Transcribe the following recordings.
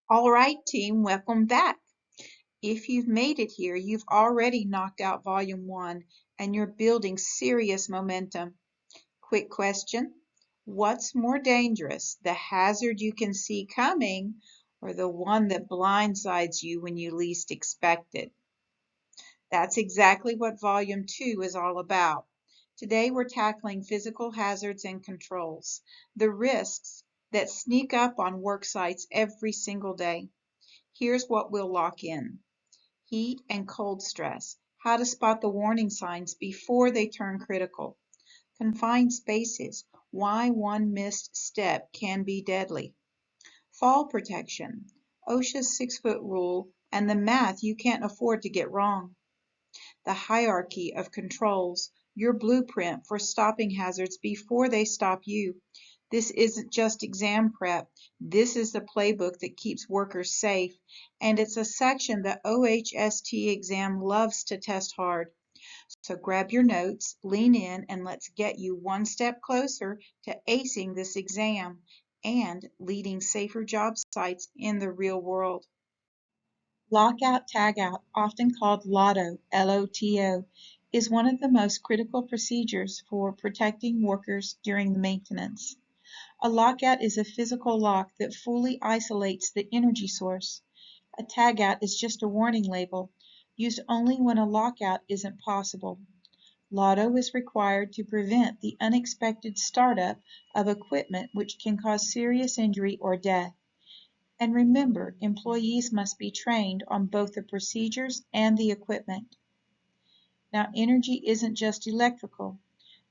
All right, team, welcome back. If you've made it here, you've already knocked out Volume 1 and you're building serious momentum. Quick question. What's more dangerous, the hazard you can see coming or the one that blindsides you when you least expect it? That's exactly what Volume 2 is all about. Today we're tackling physical hazards and controls, the risks that sneak up on work sites every single day. Here's what we'll lock in: heat and cold stress, how to spot the warning signs before they turn critical; confined spaces, why one missed step can be deadly; fall protection, OSHA's 6-foot rule and the math you can't afford to get wrong; the hierarchy of controls, your blueprint for stopping hazards before they stop you. This isn't just exam prep. This is the playbook that keeps workers safe, and it's a section the OHST exam loves to test hard. So grab your notes, lean in, and let's get you one step closer to acing this exam and leading safer job sites in the real world. Lockout tagout, often called LOTO, L-O-T-O, is one of the most critical procedures for protecting workers during maintenance. A lockout is a physical lock that fully isolates the energy source. A tagout is just a warning label, used only when a lockout isn't possible. LOTO is required to prevent the unexpected startup of equipment which can cause serious injury or death. And remember, employees must be trained on both the procedures and the equipment. Now, energy isn't just electrical.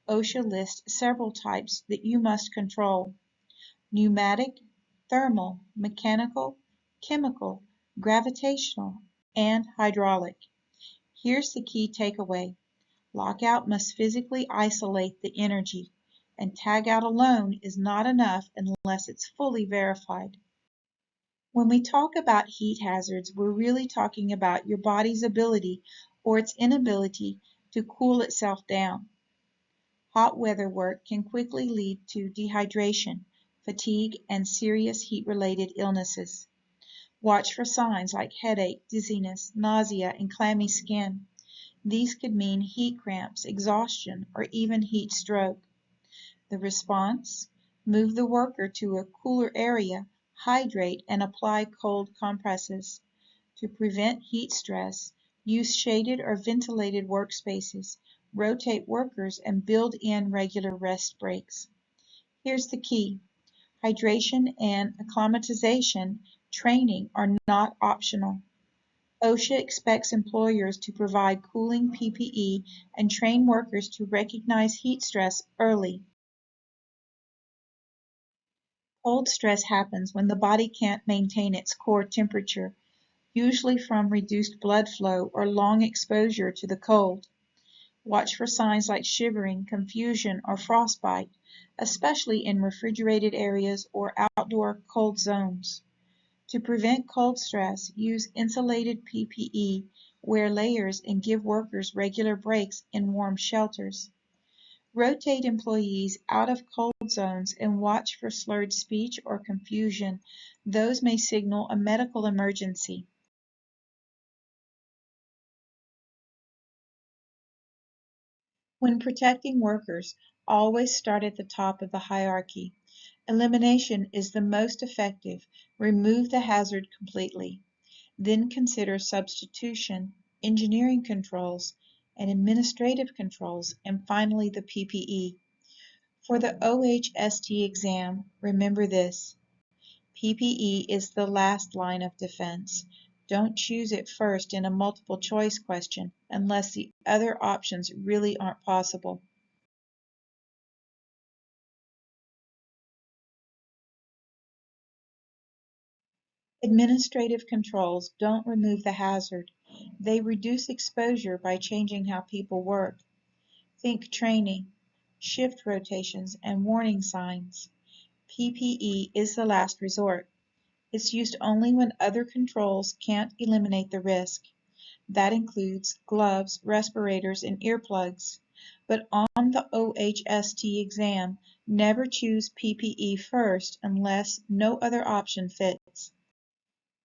OSHA lists several types that you must control: pneumatic, thermal, mechanical, chemical, gravitational, and hydraulic. Here's the key takeaway: lockout must physically isolate the energy, and tagout alone is not enough unless it's fully verified. When we talk about heat hazards, we're really talking about your body's ability or its inability to cool itself down. Hot weather work can quickly lead to dehydration, fatigue, and serious heat-related illnesses. Watch for signs like headache, dizziness, nausea, and clammy skin. These could mean heat cramps, exhaustion, or even heat stroke. The response? Move the worker to a cooler area, hydrate, and apply cold compresses. To prevent heat stress, use shaded or ventilated workspaces, rotate workers, and build in regular rest breaks. Here's the key: hydration and acclimatization training are not optional. OSHA expects employers to provide cooling PPE and train workers to recognize heat stress early. Cold stress happens when the body can't maintain its core temperature, usually from reduced blood flow or long exposure to the cold. Watch for signs like shivering, confusion, or frostbite, especially in refrigerated areas or outdoor cold zones. To prevent cold stress, use insulated PPE, wear layers, and give workers regular breaks in warm shelters. Rotate employees out of cold zones and watch for slurred speech or confusion. Those may signal a medical emergency. When protecting workers, always start at the top of the hierarchy. Elimination is the most effective. Remove the hazard completely. Then consider substitution, engineering controls, and administrative controls, and finally the PPE. For the OHST exam, remember this: PPE is the last line of defense. Don't choose it first in a multiple choice question unless the other options really aren't possible. Administrative controls don't remove the hazard. They reduce exposure by changing how people work. Think training, shift rotations, and warning signs. PPE is the last resort. It's used only when other controls can't eliminate the risk. That includes gloves, respirators, and earplugs. But on the OHST exam, never choose PPE first unless no other option fits.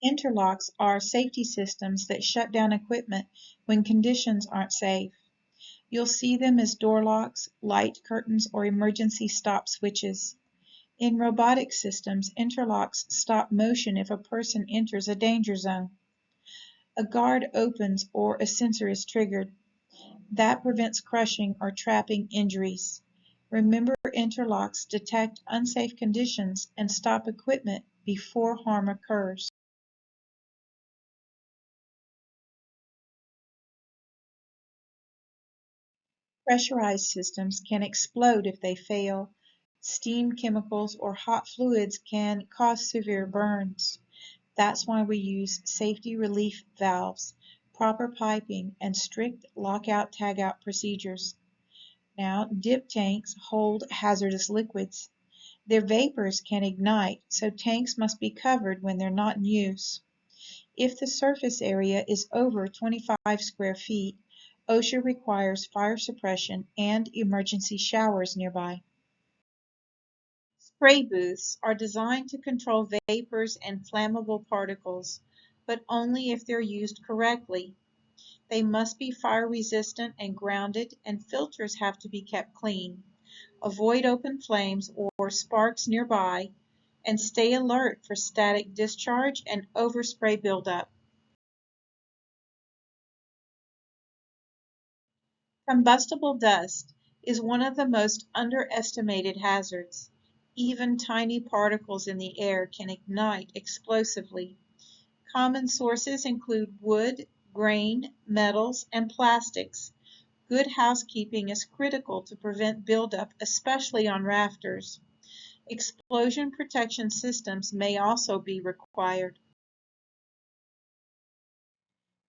Interlocks are safety systems that shut down equipment when conditions aren't safe. You'll see them as door locks, light curtains, or emergency stop switches. In robotic systems, interlocks stop motion if a person enters a danger zone. A guard opens or a sensor is triggered. That prevents crushing or trapping injuries. Remember, interlocks detect unsafe conditions and stop equipment before harm occurs. Pressurized systems can explode if they fail. Steam, chemicals, or hot fluids can cause severe burns. That's why we use safety relief valves, proper piping, and strict lockout-tagout procedures. Now, dip tanks hold hazardous liquids. Their vapors can ignite, so tanks must be covered when they're not in use. If the surface area is over 25 square feet, OSHA requires fire suppression and emergency showers nearby. Spray booths are designed to control vapors and flammable particles, but only if they're used correctly. They must be fire resistant and grounded, and filters have to be kept clean. Avoid open flames or sparks nearby, and stay alert for static discharge and overspray buildup. Combustible dust is one of the most underestimated hazards. Even tiny particles in the air can ignite explosively. Common sources include wood, grain, metals, and plastics. Good housekeeping is critical to prevent buildup, especially on rafters. Explosion protection systems may also be required.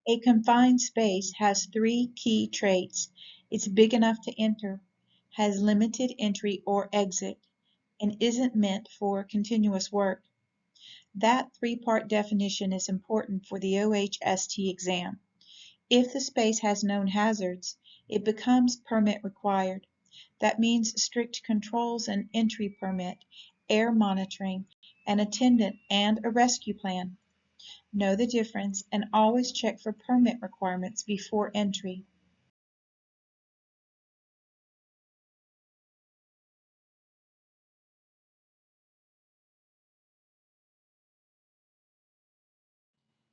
A confined space has three key traits. It's big enough to enter, has limited entry or exit, and isn't meant for continuous work. That three-part definition is important for the OHST exam. If the space has known hazards, it becomes permit required. That means strict controls and entry permit, air monitoring, an attendant, and a rescue plan. Know the difference and always check for permit requirements before entry.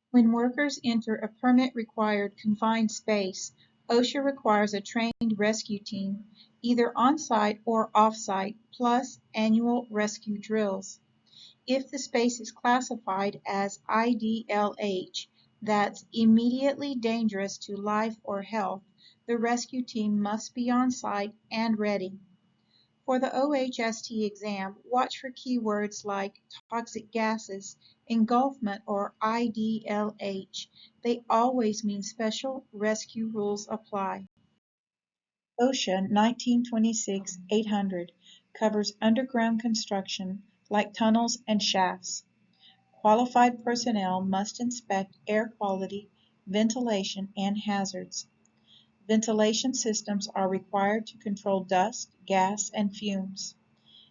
When workers enter a permit-required confined space, OSHA requires a trained rescue team, either on-site or off-site, plus annual rescue drills. If the space is classified as IDLH, that's immediately dangerous to life or health, the rescue team must be on site and ready. For the OHST exam, watch for keywords like toxic gases, engulfment, or IDLH. They always mean special rescue rules apply. OSHA 1926-800 covers underground construction like tunnels and shafts. Qualified personnel must inspect air quality, ventilation, and hazards. Ventilation systems are required to control dust, gas, and fumes.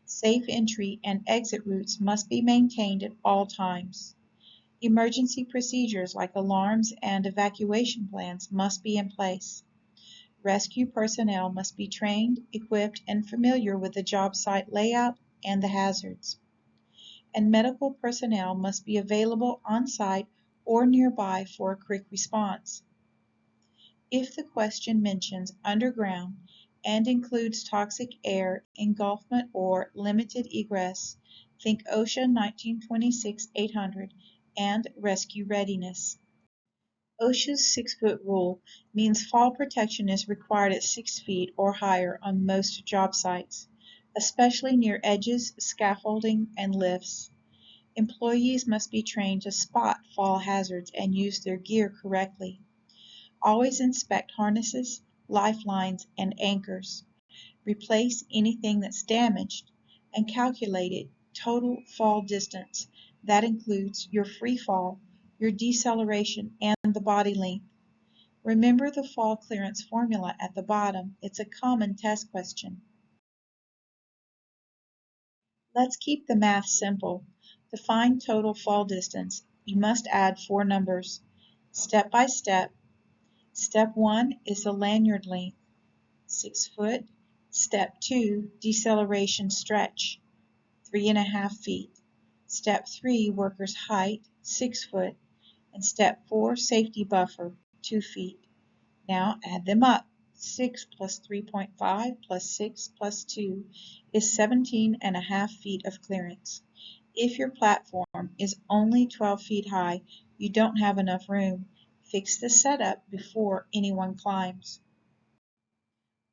Safe entry and exit routes must be maintained at all times. Emergency procedures like alarms and evacuation plans must be in place. Rescue personnel must be trained, equipped, and familiar with the job site layout and the hazards. And medical personnel must be available on site or nearby for a quick response. If the question mentions underground and includes toxic air, engulfment, or limited egress, think OSHA 1926-800 and rescue readiness. OSHA's 6-foot rule means fall protection is required at 6 feet or higher on most job sites, especially near edges, scaffolding, and lifts. Employees must be trained to spot fall hazards and use their gear correctly. Always inspect harnesses, lifelines, and anchors. Replace anything that's damaged and calculate it total fall distance. That includes your free fall, your deceleration, and the body length. Remember the fall clearance formula at the bottom. It's a common test question. Let's keep the math simple. Define total fall distance you must add 4 numbers. Step by step. Step 1 is the lanyard length, 6 foot. Step 2, deceleration stretch, 3.5 feet. Step 3, worker's height, 6 foot. And step 4, safety buffer, 2 feet. Now add them up. 6 plus 3.5 plus 6 plus 2 is 17.5 feet of clearance. If your platform is only 12 feet high, you don't have enough room. Fix the setup before anyone climbs.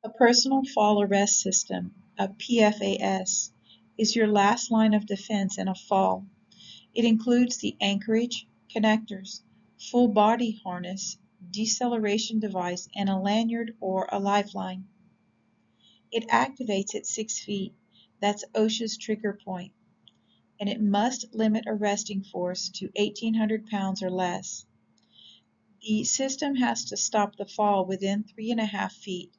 A personal fall arrest system, a PFAS, is your last line of defense in a fall. It includes the anchorage, connectors, full body harness, deceleration device, and a lanyard or a lifeline. It activates at 6 feet. That's OSHA's trigger point. And it must limit arresting force to 1,800 pounds or less. The system has to stop the fall within 3.5 feet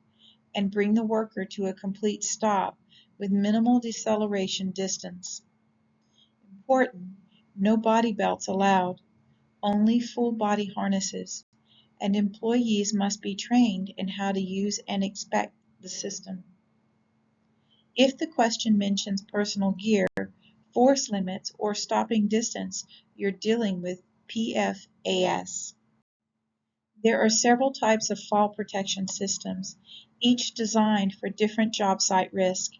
and bring the worker to a complete stop with minimal deceleration distance. Important, no body belts allowed, only full body harnesses, and employees must be trained in how to use and inspect the system. If the question mentions personal gear, force limits, or stopping distance, you're dealing with PFAS. There are several types of fall protection systems, each designed for different job site risk.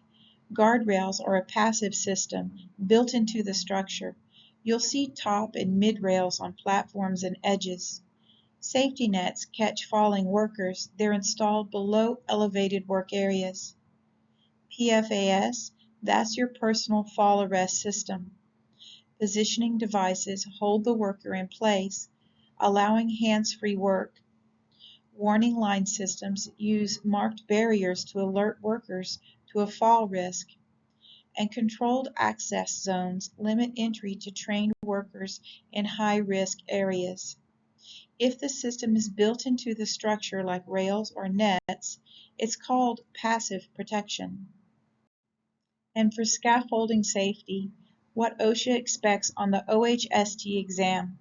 Guardrails are a passive system built into the structure. You'll see top and mid rails on platforms and edges. Safety nets catch falling workers. They're installed below elevated work areas. PFAS, that's your personal fall arrest system. Positioning devices hold the worker in place, allowing hands-free work. Warning line systems use marked barriers to alert workers to a fall risk. And controlled access zones limit entry to trained workers in high-risk areas. If the system is built into the structure like rails or nets, it's called passive protection. And for scaffolding safety, what OSHA expects on the OHST exam.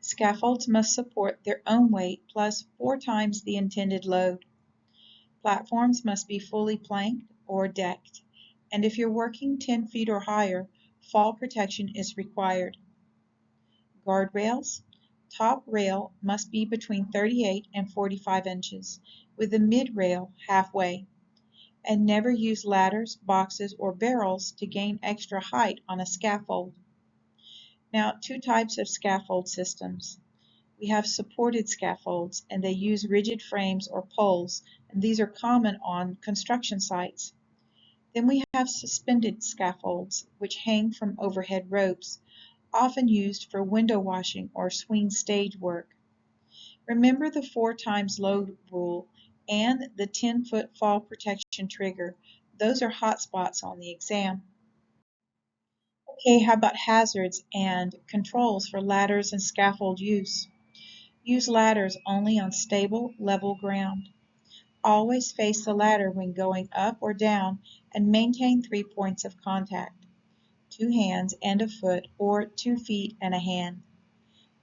Scaffolds must support their own weight plus 4 times the intended load. Platforms must be fully planked or decked, and if you're working 10 feet or higher, fall protection is required. Guardrails. Top rail must be between 38 and 45 inches, with the mid rail halfway. And never use ladders, boxes, or barrels to gain extra height on a scaffold. Now, 2 types of scaffold systems. We have supported scaffolds, and they use rigid frames or poles, and these are common on construction sites. Then we have suspended scaffolds, which hang from overhead ropes, often used for window washing or swing stage work. Remember the 4 times load rule and the 10-foot fall protection trigger. Those are hot spots on the exam. Okay, how about hazards and controls for ladders and scaffold use? Use ladders only on stable, level ground. Always face the ladder when going up or down and maintain 3 points of contact, 2 hands and a foot or 2 feet and a hand.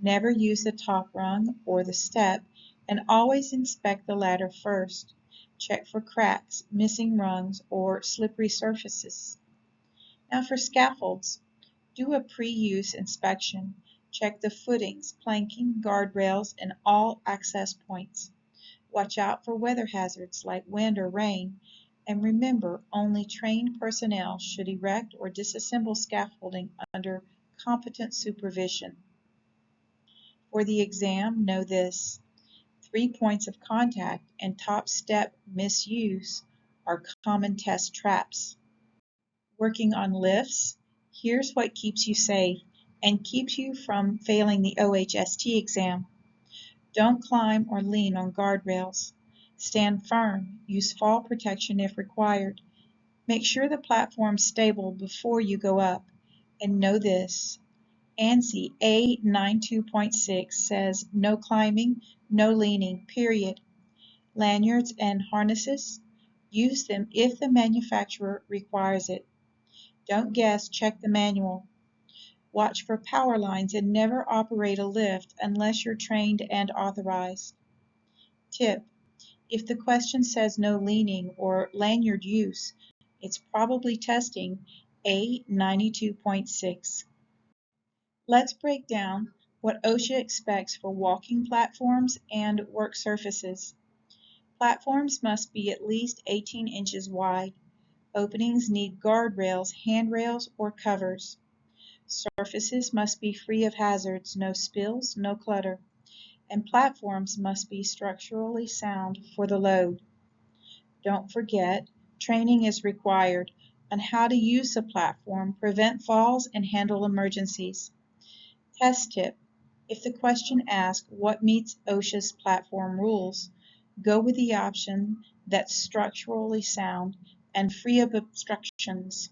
Never use the top rung or the step, and always inspect the ladder first. Check for cracks, missing rungs, or slippery surfaces. Now for scaffolds, do a pre-use inspection. Check the footings, planking, guardrails, and all access points. Watch out for weather hazards like wind or rain, and remember, only trained personnel should erect or disassemble scaffolding under competent supervision. For the exam, know this: 3 points of contact and top step misuse are common test traps. Working on lifts, here's what keeps you safe and keeps you from failing the OHST exam. Don't climb or lean on guardrails. Stand firm. Use fall protection if required. Make sure the platform's stable before you go up. And know this: ANSI A92.6 says no climbing, no leaning, period. Lanyards and harnesses, use them if the manufacturer requires it. Don't guess, check the manual. Watch for power lines and never operate a lift unless you're trained and authorized. Tip: if the question says no leaning or lanyard use, it's probably testing A92.6. Let's break down what OSHA expects for walking platforms and work surfaces. Platforms must be at least 18 inches wide. Openings need guardrails, handrails, or covers. Surfaces must be free of hazards, no spills, no clutter. And platforms must be structurally sound for the load. Don't forget, training is required on how to use a platform, prevent falls, and handle emergencies. Test tip: if the question asks what meets OSHA's platform rules, go with the option that's structurally sound and free of obstructions.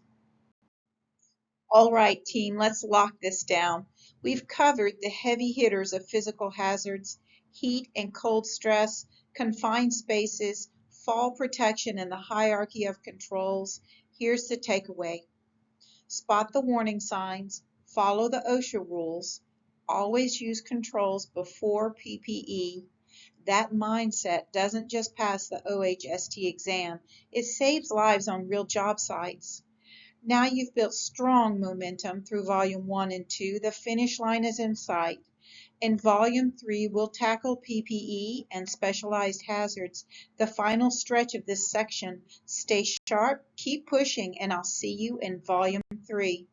All right, team, let's lock this down. We've covered the heavy hitters of physical hazards, heat and cold stress, confined spaces, fall protection, and the hierarchy of controls. Here's the takeaway. Spot the warning signs, follow the OSHA rules, always use controls before PPE. That mindset doesn't just pass the OHST exam, it saves lives on real job sites. Now you've built strong momentum through Volume 1 and 2. The finish line is in sight. In Volume 3, we'll tackle PPE and specialized hazards, the final stretch of this section. Stay sharp, keep pushing, and I'll see you in Volume 3.